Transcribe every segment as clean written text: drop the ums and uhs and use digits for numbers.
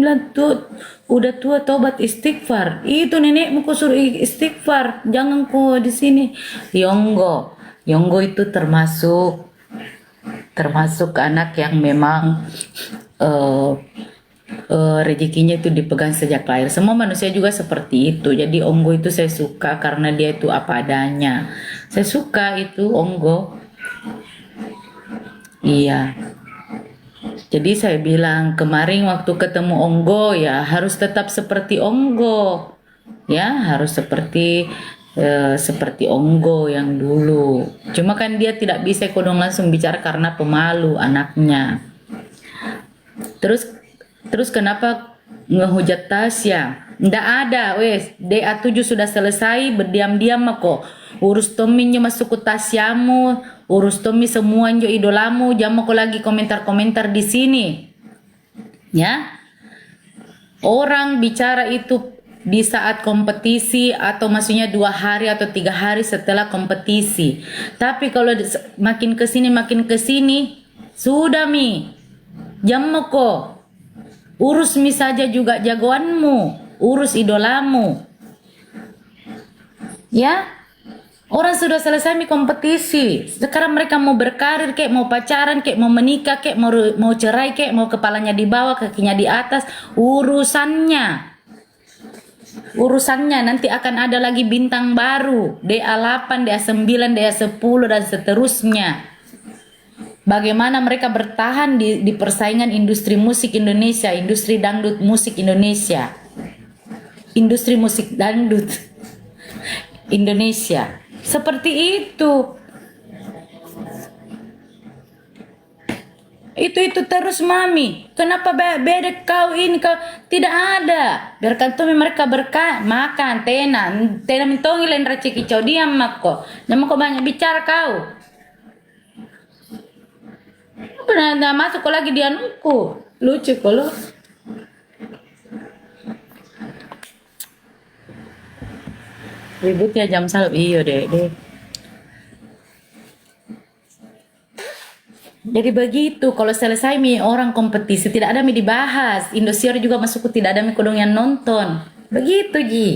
bilang tuh udah tua tobat istighfar. Itu nenekmu ku suruh istighfar, jangan ku di sini. Yonggo, Yonggo itu termasuk anak yang memang eh rezekinya itu dipegang sejak lahir. Semua manusia juga seperti itu. Jadi Onggo itu saya suka karena dia itu apa adanya. Saya suka itu Onggo. Iya. Jadi saya bilang kemarin waktu ketemu Onggo ya harus tetap seperti Onggo. Ya, harus seperti Onggo yang dulu. Cuma kan dia tidak bisa kodong langsung bicara karena pemalu anaknya. Terus kenapa ngehujat Tasya? Nggak ada, wes. DA7 sudah selesai, berdiam-diam kok. Urus Tominya masuk ke Tasyamu, urus Tomi semua jo idolamu, jangan kok lagi komentar-komentar di sini. Ya. Orang bicara itu di saat kompetisi atau maksudnya 2 hari atau 3 hari setelah kompetisi. Tapi kalau makin kesini, sudah mi. Jangan kok. Urus mi saja juga jagoanmu, urus idolamu. Ya, orang sudah selesai mi kompetisi. Sekarang mereka mau berkarir, kek mau pacaran, kek mau menikah, kek mau cerai, kek mau kepalanya di bawah, kakinya di atas. Urusannya nanti akan ada lagi bintang baru, DA8, DA9, DA10 dan seterusnya. Bagaimana mereka bertahan di persaingan industri musik Indonesia, industri dangdut musik Indonesia, industri musik dangdut Indonesia. Seperti itu. Itu terus mami. Kenapa beda kau ini kau tidak ada. Biarkan tuh mereka makan tena mintongi lain racik kicau diam mako. Nama kau banyak bicara kau. Pernah masuk kok lagi dia nungku. Lucu kalau. Ributnya jam salep iyo deh. Jadi begitu, kalau selesai mi orang kompetisi tidak ada mi dibahas. Indosiar juga masuk tidak ada mi kodong yang nonton. Begitu Ji.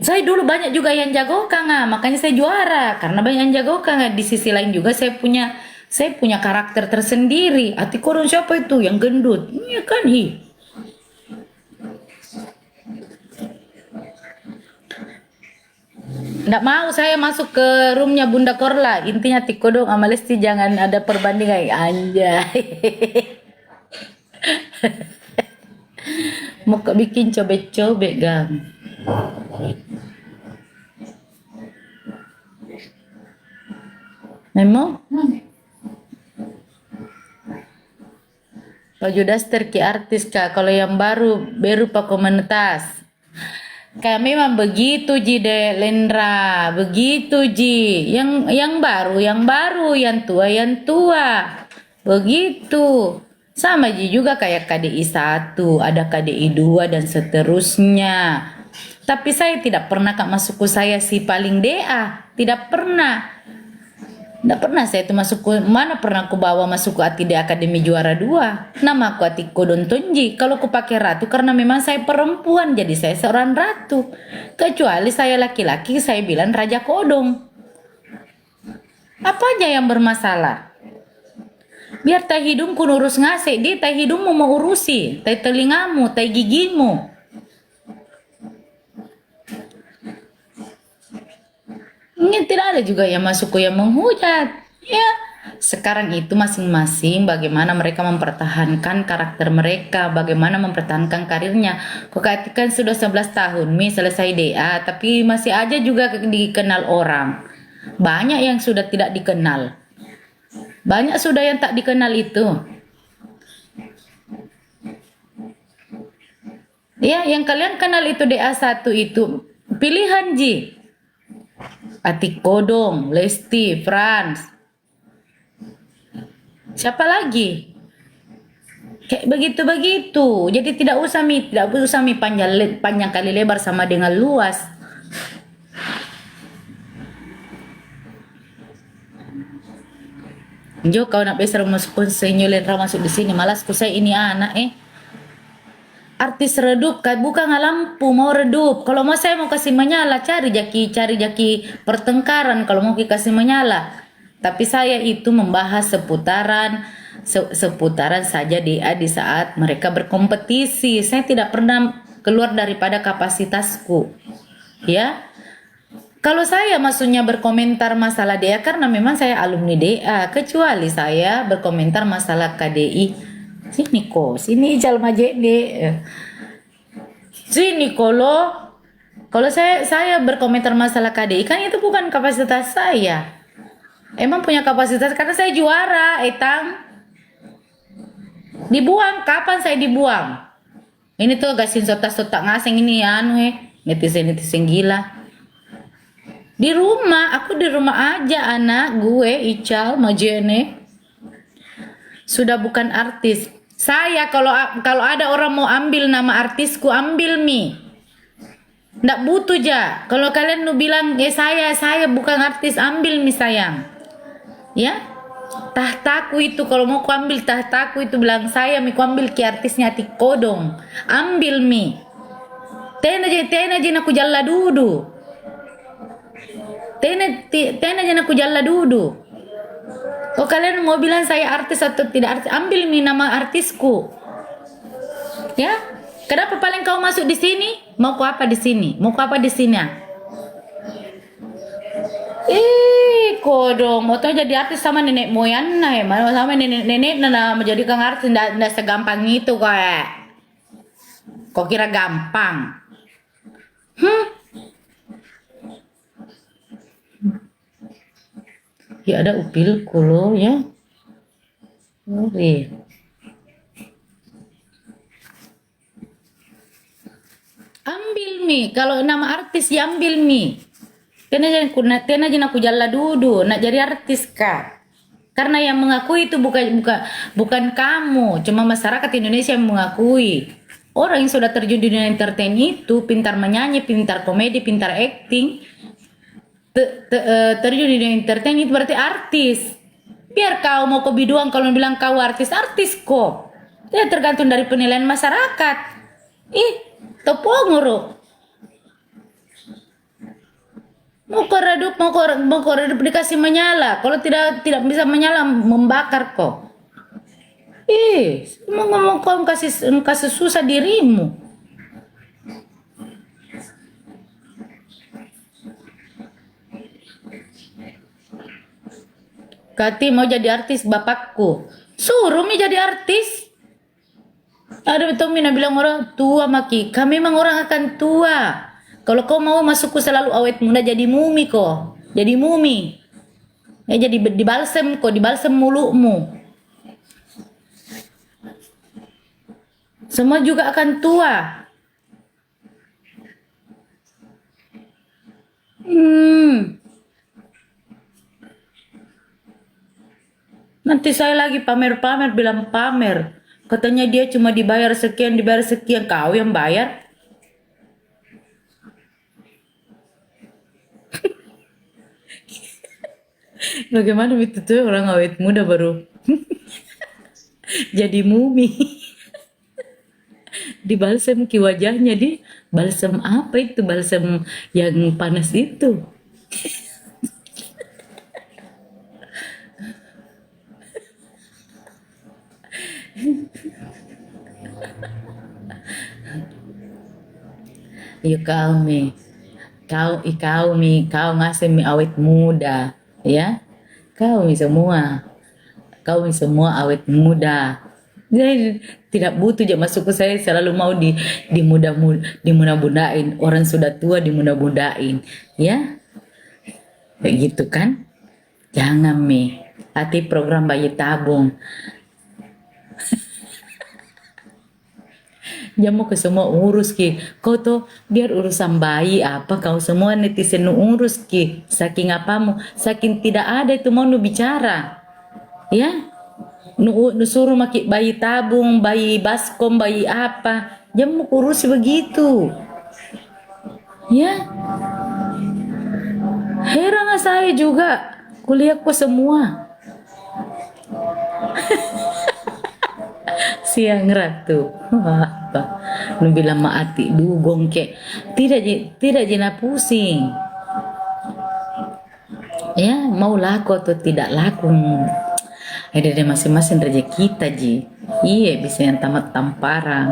Saya dulu banyak juga yang jago Kang, makanya saya juara karena banyak yang jago Kang. Di sisi lain juga saya punya karakter tersendiri. Ati kodong siapa itu yang gendut? Iya kan Nggak mau saya masuk ke roomnya Bunda Korla. Intinya Tikodong sama Lesti jangan ada perbandingan. Anjay. Mau bikin cobek-cobek gang. Memang? Baju daster ki artis Kak. Kalau yang baru pak komunitas. Kayak memang begitu Ji Lendra, begitu Ji. Yang baru, yang tua. Begitu. Sama Ji juga kayak KDI 1, ada KDI 2 dan seterusnya. Tapi saya tidak pernah Kak masuk ke saya si paling DA, tidak pernah. Nggak pernah saya itu masuk ke mana pernah aku bawa masuk ke Atide Akademi Juara 2. Nama aku Atiko Dontonji. Kalau aku pakai ratu karena memang saya perempuan jadi saya seorang ratu. Kecuali saya laki-laki saya bilang Raja Kodong. Apa aja yang bermasalah? Biar tai hidungku urus ngasih, dia tai hidungmu mau urusi, tai telingamu, tai gigimu. Ini tidak ada juga yang masuk ke yang menghujat. Ya, sekarang itu masing-masing bagaimana mereka mempertahankan karakter mereka, bagaimana mempertahankan karirnya. Kok kan sudah 11 tahun, selesai DA, tapi masih aja juga dikenal orang. Banyak yang sudah tidak dikenal. Banyak sudah yang tak dikenal itu. Ya, yang kalian kenal itu DA1 itu pilihan Ji. Atik Kodong, Lesti, Frans. Siapa lagi? Kayak begitu. Jadi tidak usah mi panjang kali lebar sama dengan luas. Jo kau nak besar masuk senyulen masuk di sini malas ku saya ini anak artis redup, buka nggak lampu mau redup. Kalau mau saya mau kasih menyala, cari jaki pertengkaran kalau mau kasih menyala. Tapi saya itu membahas seputaran saja di saat mereka berkompetisi. Saya tidak pernah keluar daripada kapasitasku. Ya. Kalau saya maksudnya berkomentar masalah DA karena memang saya alumni DA, kecuali saya berkomentar masalah KDI. Sini kok, sini Ical Majene. Sini kalau saya berkomentar masalah KDI kan itu bukan kapasitas saya. Emang punya kapasitas karena saya juara, etang. Dibuang kapan saya dibuang? Ini tuh gasin sotak-sotak ngaseng ini netizen gila. Di rumah, aku di rumah aja anak gue Ical Majene. Sudah bukan artis. Saya kalau ada orang mau ambil nama artisku, ambil mi. Nggak butuh ja. Kalau kalian lu bilang saya bukan artis, ambil mi sayang. Ya. Tahtaku itu kalau mau ku ambil tahtaku itu bilang saya mi ku ambil ki artisnya ti kodong. Ambil mi. Tena aja aku jalla dudu. Tena aja aku jalla dudu. Kalau kalian mau bilang saya artis atau tidak artis, ambil mi nama artisku. Ya? Kenapa paling kau masuk di sini? Mau ku apa di sini? Mau ku apa di sini? Kodong, mau tuh jadi artis sama nenek moyang nah, sama nenek nah menjadi kang artis ndak segampang itu kayak. Kok kira gampang? Ya ada upilku loh ya. Ambil mi, kalau nama artis ya ambil mi. Tena aja aku jalla dudu, nak jadi artis kak. Karena yang mengakui itu bukan kamu, cuma masyarakat Indonesia yang mengakui. Orang yang sudah terjun di dunia entertain itu pintar menyanyi, pintar komedi, pintar acting. Terjun di dunia entertain itu berarti artis. Biar kau mau ke biduan kalau bilang kau artis kok. Ya tergantung dari penilaian masyarakat. Tepongoro. Mau redup dikasih menyala. Kalau tidak bisa menyala membakar kok. Mau ngomong kau kasih susah dirimu. Kati mau jadi artis bapakku. Suruh mi jadi artis. Ada betul mina bilang orang tua maki. Kami memang orang akan tua. Kalau kau mau masukku selalu awet muda jadi mumi kok. Jadi mumi. Ya jadi dibalsem kok, dibalsem mulutmu. Semua juga akan tua. Nanti saya lagi pamer-pamer bilang pamer. Katanya dia cuma dibayar sekian, kau yang bayar. Bagaimana itu tuh orang awet muda baru jadi mumi. Di balsem ki wajahnya di balsem apa itu balsem yang panas itu. Yuk kau ngasih mi awet muda ya, kau semua awet muda. Jadi tidak butuh aja masuk ke saya selalu mau dimudah-mudahin. Orang sudah tua dimudah-mudahin ya kayak gitu kan. Jangan mi hati program bayi tabung. Jamu ke semua urus ki. Kau tuh biar urusan bayi apa kau semua netizen nu urus ki. Saking apamu, saking tidak ada itu mau nu bicara. Ya. Nu suruh maki bayi tabung, bayi baskom, bayi apa. Jamu urus begitu. Ya. Heran saya juga. Kuliahku semua. siang ratu. Apa? Nu bilang maati dugong ke. Tidak jena pusing. Ya, mau laku atau tidak laku. Ada masing-masing rezeki kita ji. Iya bisa yang tamat tamparan.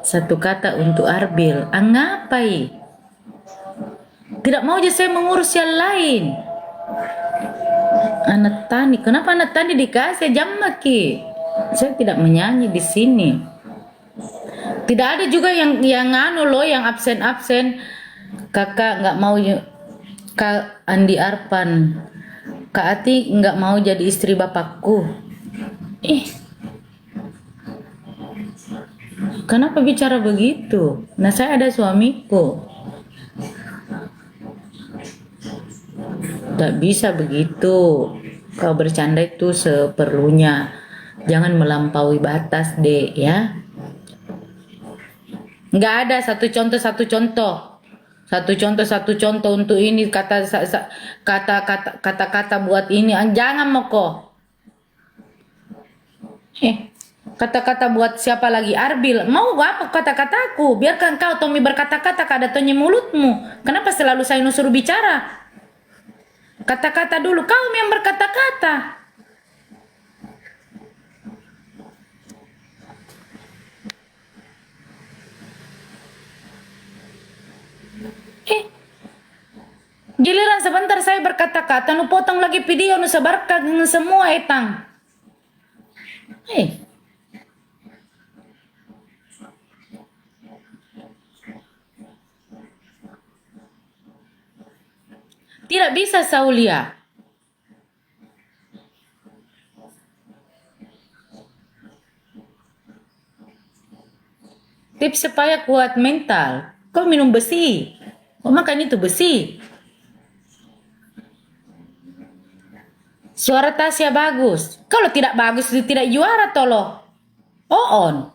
Satu kata untuk Arbil, ngapai? Tidak mau aja saya mengurus yang lain. Anak tani, kenapa anak tani dikasih jam maki? Saya tidak menyanyi di sini. Tidak ada juga yang anu loh, yang absen. Kakak nggak mau, Kak Andi Arpan, Kak Ati nggak mau jadi istri bapakku. Kenapa bicara begitu? Nah saya ada suamiku. Tak bisa begitu. Kau bercanda itu seperlunya. Jangan melampaui batas deh ya. Nggak ada satu contoh untuk ini kata-kata buat ini. Jangan mau kok. Kata-kata buat siapa lagi? Arbil. Mau apa kata-kataku? Biarkan kau Tommy berkata-kata kada tonyi mulutmu. Kenapa selalu saya suruh bicara? Kata-kata dulu, kau yang berkata-kata. Giliran sebentar saya berkata-kata, nu potong lagi video, nu sebarkan semua etang. Tidak bisa Saulia. Tips supaya kuat mental. Kau minum besi. Kau makan itu besi. Suara Tasya bagus. Kalau tidak bagus, tidak juara tolo. On.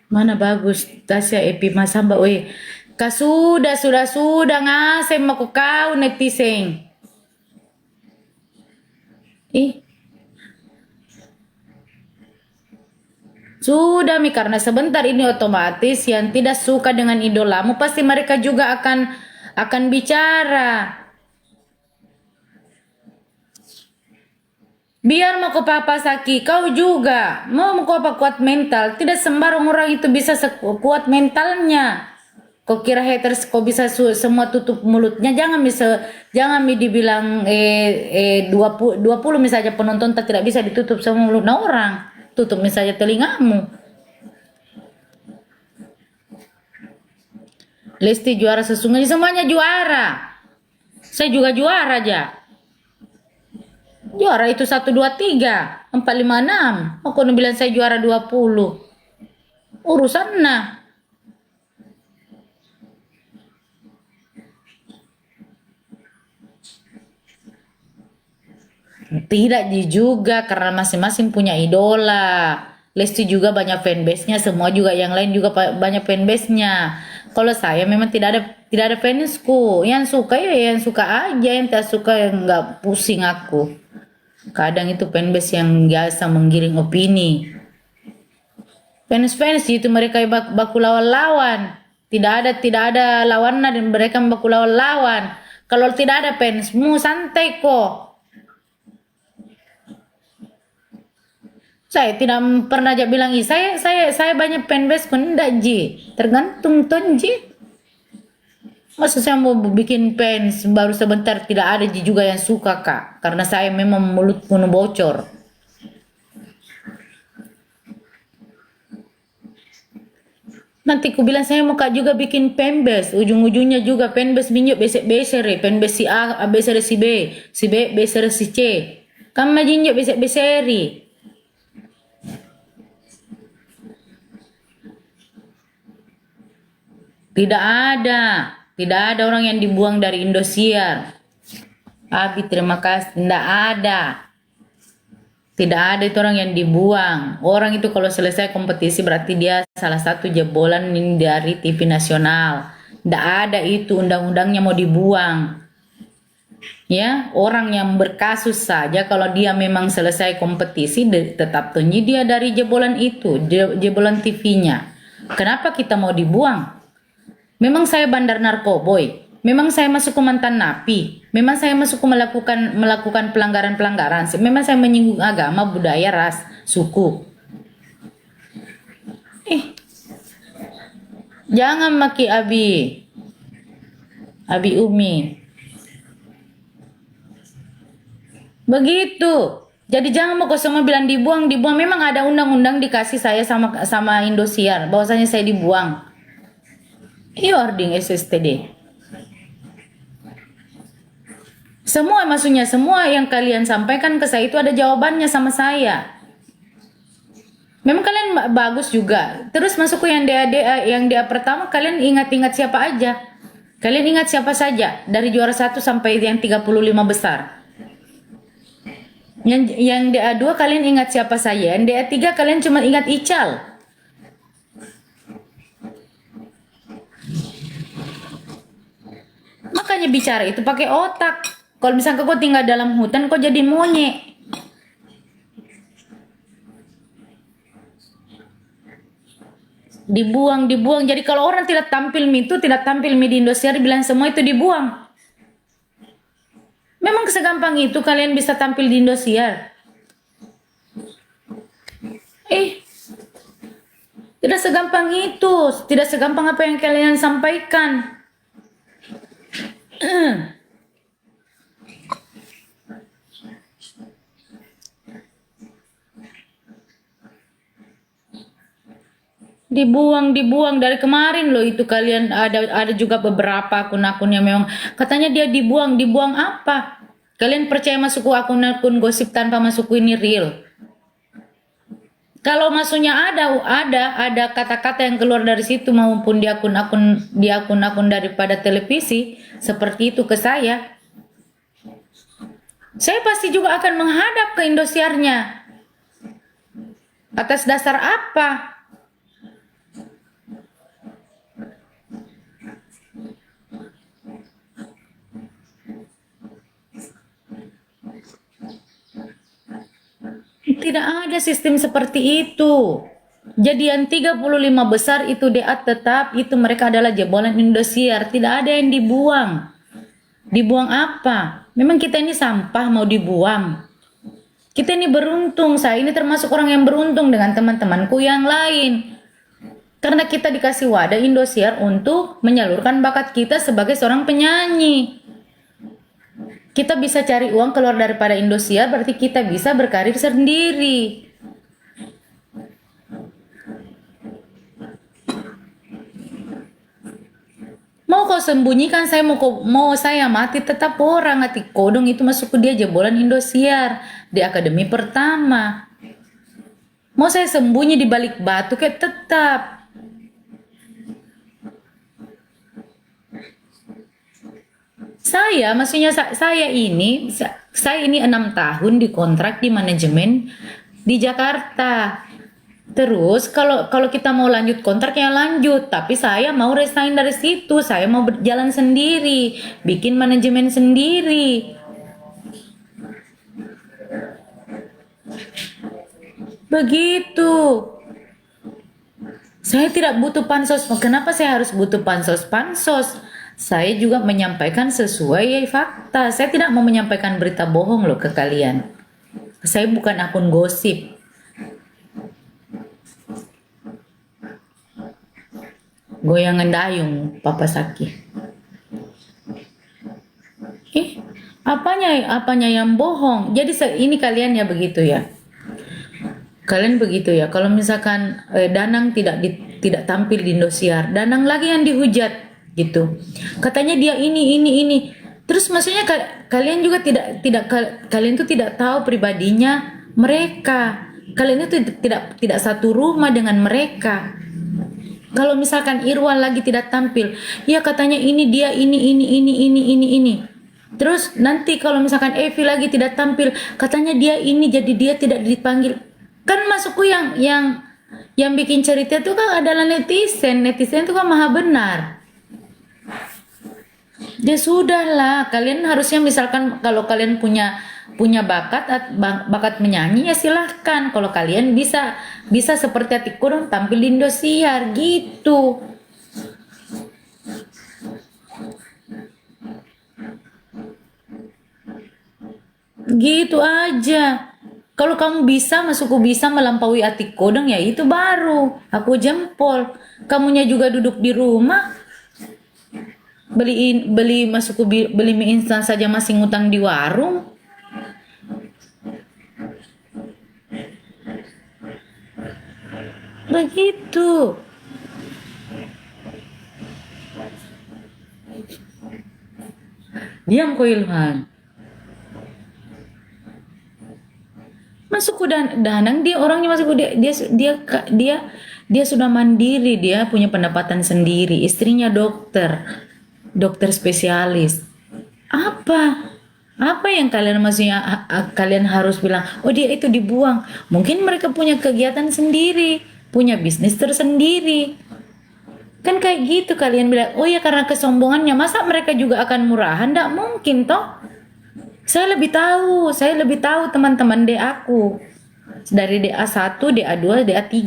Mana bagus Tasya Epi Masamba we. Sudah ngasih mau kau netizen. Sudah Mi, karena sebentar ini otomatis yang tidak suka dengan idolamu pasti mereka juga akan bicara. Biar mau ke papa Saki, kau juga mau apa kuat mental. Tidak sembarang orang itu bisa kuat mentalnya. Kau kira haters kau bisa semua tutup mulutnya? Jangan dibilang 20 misalnya penonton tidak bisa ditutup semua mulutnya orang. Tutup misalnya telingamu. Lesti juara sesungguhnya, semuanya juara. Saya juga juara aja. Juara itu 1, 2, 3, 4, 5, 6. Aku bilang saya juara 20. Urusan nah. Tidak juga karena masing-masing punya idola. Lesti juga banyak fanbase-nya, semua juga yang lain juga banyak fanbase-nya. Kalau saya memang tidak ada fansku. Yang suka ya yang suka aja, yang tidak suka yang nggak pusing aku. Kadang itu fanbase yang biasa menggiring opini. Fans itu mereka baku lawan-lawan. Tidak ada lawanan dan mereka baku lawan-lawan. Kalau tidak ada fansmu santai kok. Saya tidak pernah aja bilang saya banyak fanbase kok enggak ji. Tergantung tonji. Masa saya mau bikin fans baru sebentar tidak ada juga yang suka kak. Karena saya memang mulut penuh bocor. Nanti ku bilang saya mau kak juga bikin pembes, ujung-ujungnya juga pembes minyak besek-besek, pembes si A, besek si B, si B besek si C. Kan majinjak besek-beseri. Tidak ada orang yang dibuang dari Indosiar. Abi terima kasih, tidak ada. Tidak ada itu orang yang dibuang. Orang itu kalau selesai kompetisi berarti dia salah satu jebolan dari TV nasional. Tidak ada itu undang-undangnya mau dibuang. Ya, orang yang berkasus saja kalau dia memang selesai kompetisi tetap tunji dia dari jebolan itu, jebolan TV-nya. Kenapa kita mau dibuang? Memang saya bandar narkoboy. Memang saya masuk ke mantan napi. Memang saya masuk ke melakukan pelanggaran-pelanggaran. Memang saya menyinggung agama, budaya, ras, suku. Jangan maki Abi Umi. Begitu. Jadi jangan mau semua bilang dibuang. Memang ada undang-undang dikasih saya sama Indosiar. Bahwasanya saya dibuang. Ording SSTD. Maksudnya semua yang kalian sampaikan ke saya itu ada jawabannya sama saya. Memang kalian bagus juga. Terus masuk ke yang DA pertama, kalian ingat-ingat siapa aja. Kalian ingat siapa saja dari juara 1 sampai yang 35 besar. Yang DA2 kalian ingat siapa saja. Yang DA3 kalian cuma ingat Ical. Makanya bicara itu pakai otak. Kalau misalnya kau tinggal dalam hutan, kau jadi monyet. Dibuang. Jadi kalau orang tidak tampil di Indosiar, bilang semua itu dibuang. Memang segampang itu kalian bisa tampil di Indosiar. Tidak segampang itu. Tidak segampang apa yang kalian sampaikan. Dibuang dari kemarin loh itu kalian ada juga beberapa akun-akun yang memang katanya dia dibuang apa? Kalian percaya masuk akun-akun gosip tanpa masuk ini real? Kalau masuknya ada kata-kata yang keluar dari situ maupun di akun-akun daripada televisi seperti itu ke saya pasti juga akan menghadap ke Indosiarnya. Atas dasar apa? Tidak ada sistem seperti itu. Jadi yang 35 besar itu DA tetap itu mereka adalah jebolan Indosiar. Tidak ada yang dibuang. Dibuang apa? Memang kita ini sampah mau dibuang. Kita ini beruntung. Saya ini termasuk orang yang beruntung dengan teman-temanku yang lain. Karena kita dikasih wadah Indosiar untuk menyalurkan bakat kita sebagai seorang penyanyi. Kita bisa cari uang keluar daripada Indosiar, berarti kita bisa berkarir sendiri. Mau kau sembunyikan saya, mau saya mati, tetap orang hati kodong itu masuk ke dia jebolan Indosiar di akademi pertama. Mau saya sembunyi di balik batu kayak tetap. Maksudnya saya ini 6 tahun dikontrak di manajemen di Jakarta. Terus kalau kita mau lanjut kontrak ya lanjut, tapi saya mau resign dari situ, saya mau berjalan sendiri, bikin manajemen sendiri. Begitu. Saya tidak butuh pansos. Kenapa saya harus butuh pansos? Saya juga menyampaikan sesuai fakta. Saya tidak mau menyampaikan berita bohong loh ke kalian. Saya bukan akun gosip. Goyangan dayung, Papa Saki. Apanya yang bohong? Jadi ini kalian ya begitu ya. Kalian begitu ya. Kalau misalkan Danang tidak tidak tampil di Indosiar. Danang lagi yang dihujat gitu. Katanya dia ini. Terus maksudnya kalian juga kalian tuh tidak tahu pribadinya mereka. Kalian itu tidak satu rumah dengan mereka. Kalau misalkan Irwan lagi tidak tampil, ya katanya ini dia ini. Terus nanti kalau misalkan Evi lagi tidak tampil, katanya dia ini, jadi dia tidak dipanggil. Kan masukku yang bikin cerita itu kan adalah netizen. Netizen itu kan maha benar. Ya sudahlah, kalian harusnya misalkan kalau kalian punya bakat menyanyi ya silahkan. Kalau kalian bisa seperti Ati Kodong tampil di Indosiar gitu. Gitu aja. Kalau kamu bisa, masukku bisa melampaui Ati Kodong ya itu baru aku jempol. Kamunya juga duduk di rumah beli mie instan saja masih ngutang di warung. Begitu. Diam kau Ilhan. Masuk Danang, dia orangnya masuk dia sudah mandiri, dia punya pendapatan sendiri, istrinya dokter spesialis. Apa yang kalian maksudnya kalian harus bilang oh dia itu dibuang? Mungkin mereka punya kegiatan sendiri, punya bisnis tersendiri. Kan kayak gitu kalian bilang oh ya karena kesombongannya, masa mereka juga akan murahan? Nggak mungkin toh. Saya lebih tahu teman-teman DA aku. Dari DA1, DA2, DA3.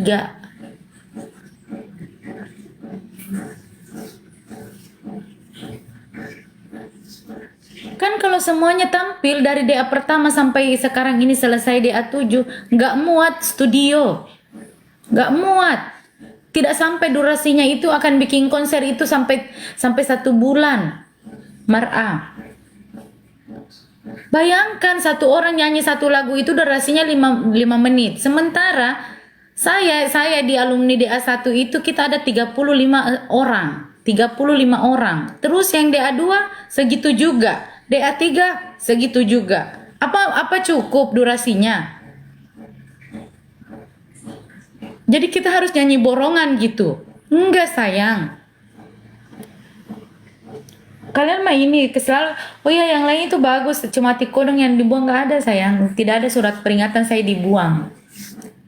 Kan kalau semuanya tampil dari DA pertama sampai sekarang ini selesai DA7, nggak muat studio. Nggak muat. Tidak sampai durasinya itu akan bikin konser itu sampai 1 bulan. Mar'a. Bayangkan satu orang nyanyi satu lagu itu durasinya 5 menit. Sementara saya di alumni DA1 itu kita ada 35 orang. 35 orang. Terus yang DA2 segitu juga. DA3 segitu juga. Apa cukup durasinya? Jadi kita harus nyanyi borongan gitu. Enggak sayang. Kalian mah ini kesal, oh ya yang lain itu bagus, cuma Ati Kodong yang dibuang. Nggak ada sayang, tidak ada surat peringatan saya dibuang.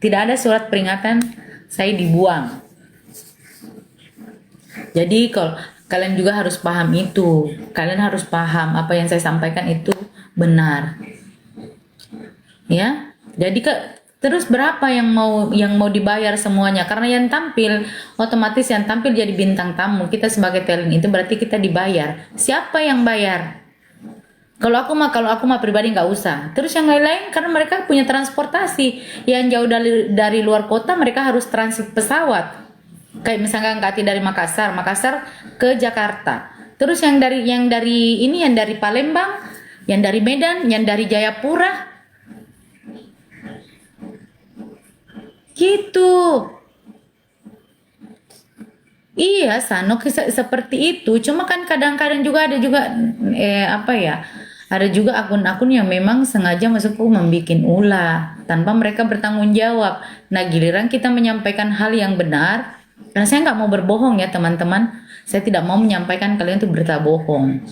Tidak ada surat peringatan saya dibuang. Jadi kalau kalian juga harus paham itu, kalian harus paham apa yang saya sampaikan itu benar. Ya, jadi terus berapa yang mau dibayar semuanya? Karena yang tampil otomatis yang tampil jadi bintang tamu. Kita sebagai talent itu berarti kita dibayar. Siapa yang bayar? Kalau aku mah pribadi nggak usah. Terus yang lain-lain karena mereka punya transportasi yang jauh dari luar kota, mereka harus transit pesawat. Kayak misalkan Kati dari Makassar ke Jakarta. Terus yang dari Palembang, yang dari Medan, yang dari Jayapura. Gitu. Iya, Sanok seperti itu. Cuma kan kadang-kadang juga ada ada juga akun-akun yang memang sengaja masukku membikin ulah tanpa mereka bertanggung jawab. Nah, giliran kita menyampaikan hal yang benar, karena saya nggak mau berbohong ya teman-teman. Saya tidak mau menyampaikan kalian itu berita bohong.